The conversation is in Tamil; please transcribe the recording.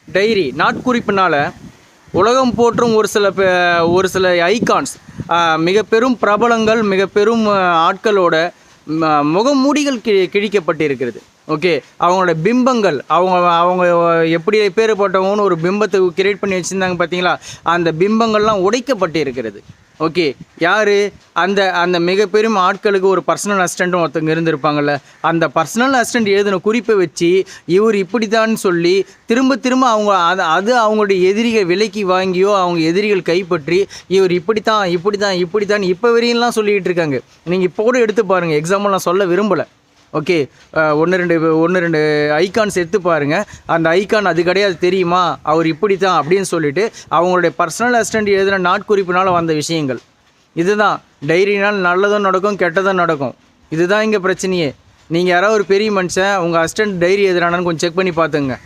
டைரி நாட்குறிப்பினால் உலகம் போற்றும் ஒரு சில ஐகான்ஸ், மிக பெரும் பிரபலங்கள், மிக பெரும் ஆட்களோட முகமூடிகள் கிழிக்கப்பட்டிருக்கிறது. ஓகே, அவங்களோட பிம்பங்கள், அவங்க அவங்க எப்படி பேறுபட்டவங்கன்னு ஒரு பிம்பத்தை கிரியேட் பண்ணி வச்சுருந்தாங்க பார்த்தீங்களா, அந்த பிம்பங்கள்லாம் உடைக்கப்பட்டு இருக்கிறது. ஓகே, யார் அந்த மிக பெரும் ஆட்களுக்கு ஒரு பர்சனல் அசிஸ்டண்ட்டும் ஒருத்தங்க இருந்திருப்பாங்கள்ல, அந்த பர்சனல் அசிஸ்டண்ட் எழுதின குறிப்பை வச்சு இவர் இப்படித்தான்னு சொல்லி திரும்ப அவங்க அவங்களுடைய எதிரிகள் விலைக்கு வாங்கியோ அவங்க எதிரிகள் கைப்பற்றி இவர் இப்படித்தான் இப்போ வரையும்லாம் சொல்லிகிட்டு இருக்காங்க. நீங்கள் இப்போ கூட எடுத்து பாருங்கள், எக்ஸாம்பிள் நான் சொல்ல விரும்பலை. ஓகே, ஒன்று ரெண்டு ஐகான்ஸ் எடுத்து பாருங்கள். அந்த ஐகான் அது கிடையாது தெரியுமா, அவர் இப்படி தான் அப்படின்னு சொல்லிட்டு அவங்களுடைய பர்சனல் அசிஸ்டண்ட் எழுதின நாட்குறிப்பினால் வந்த விஷயங்கள். இதுதான் டைரினால் நல்லதும் நடக்கும், கெட்டதும் நடக்கும். இதுதான் இங்கே பிரச்சனையே. நீங்கள் யாராவது ஒரு பெரிய மனுஷன் உங்கள் அசிஸ்டண்ட் டைரி எழுதுறானான்னு கொஞ்சம் செக் பண்ணி பார்த்துங்க.